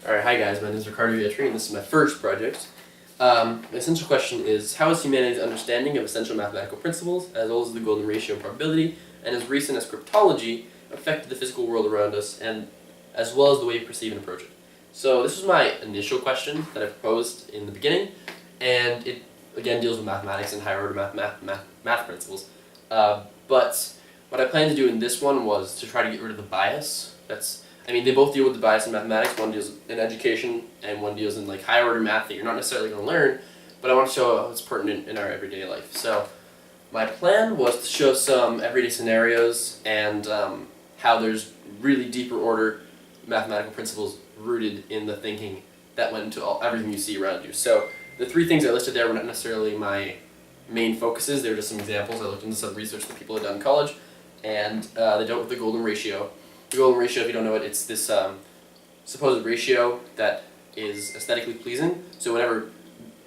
Alright, hi guys, my name is Riccardo Vietri, and this is my first project. The essential question is, how has humanity's understanding of essential mathematical principles, as well as the golden ratio of probability, and as recent as cryptology, affected the physical world around us, and as well as the way we perceive and approach it? So this was my initial question that I proposed in the beginning, and it again deals with mathematics and higher order math principles. But what I plan to do in this one was to try to get rid of the bias. They both deal with the bias in mathematics. One deals in education, and one deals in like higher order math that you're not necessarily going to learn, but I want to show how it's pertinent in our everyday life. So my plan was to show some everyday scenarios and how there's really deeper order mathematical principles rooted in the thinking that went into everything you see around you. So the three things I listed there were not necessarily my main focuses. They were just some examples. I looked into some research that people had done in college, and they dealt with the golden ratio. The golden ratio, if you don't know it, it's this supposed ratio that is aesthetically pleasing. So whenever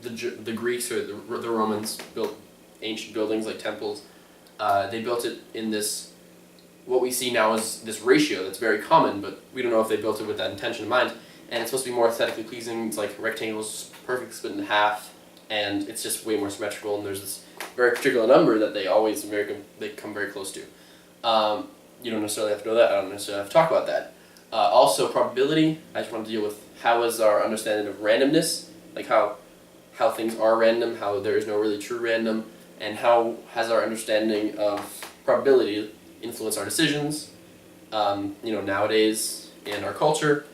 the Greeks or the Romans built ancient buildings like temples, they built it in this, what we see now is this ratio that's very common, but we don't know if they built it with that intention in mind. And it's supposed to be more aesthetically pleasing. It's like rectangles perfectly split in half, and it's just way more symmetrical, and there's this very particular number that they come very close to. You don't necessarily have to know that. I don't necessarily have to talk about that. Also, probability. I just want to deal with how is our understanding of randomness, like how things are random, how there is no really true random, and how has our understanding of probability influenced our decisions, nowadays in our culture.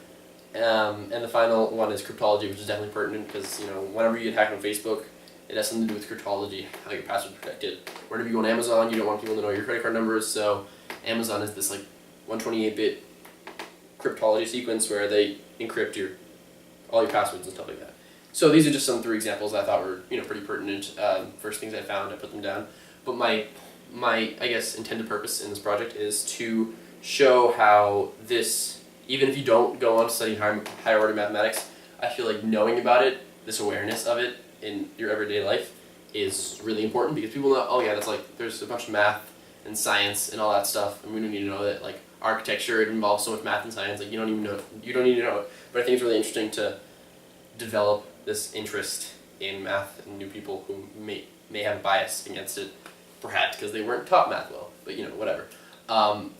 And the final one is cryptology, which is definitely pertinent because whenever you get hacked on Facebook, it has something to do with cryptology, how your password is protected. Whenever you go on Amazon, you don't want people to know your credit card numbers, so Amazon is this like 128-bit cryptology sequence where they encrypt all your passwords and stuff like that. So these are just some three examples I thought were pretty pertinent. First things I found, I put them down. But my I guess intended purpose in this project is to show how this, even if you don't go on to study higher order mathematics, I feel like knowing about it, this awareness of it in your everyday life, is really important because people know, oh yeah, that's like there's a bunch of math and science and all that stuff, and we don't need to know that like architecture, it involves so much math and science, like you don't need to know it. But I think it's really interesting to develop this interest in math in new people who may have a bias against it, perhaps because they weren't taught math well, but whatever.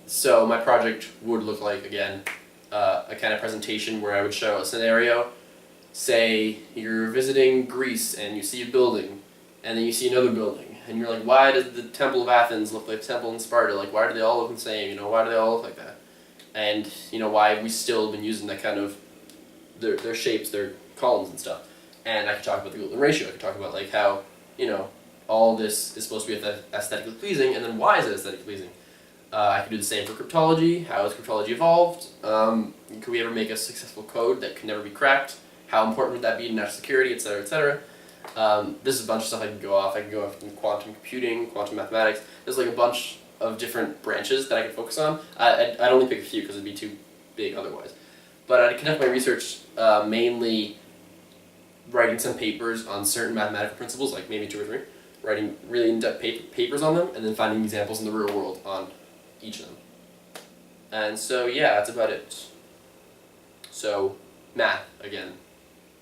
So my project would look like, again, a kind of presentation where I would show a scenario. Say you're visiting Greece and you see a building, and then you see another building, and you're like, why does the Temple of Athens look like the Temple in Sparta? Like, why do they all look the same? Why do they all look like that? And why have we still been using that kind of their shapes, their columns and stuff? And I could talk about the golden ratio. I could talk about like how all this is supposed to be aesthetically pleasing, and then why is it aesthetically pleasing? I could do the same for cryptology. How has cryptology evolved? Could we ever make a successful code that could never be cracked? How important would that be to national security, etc., etc.? This is a bunch of stuff I can go off. I can go off in quantum computing, quantum mathematics. There's like a bunch of different branches that I could focus on. I'd only pick a few because it'd be too big otherwise. But I'd conduct my research mainly writing some papers on certain mathematical principles, like maybe 2 or 3, writing really in-depth papers on them, and then finding examples in the real world on each of them. And so yeah, that's about it. So math again,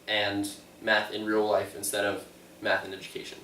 and math in real life instead of math in education.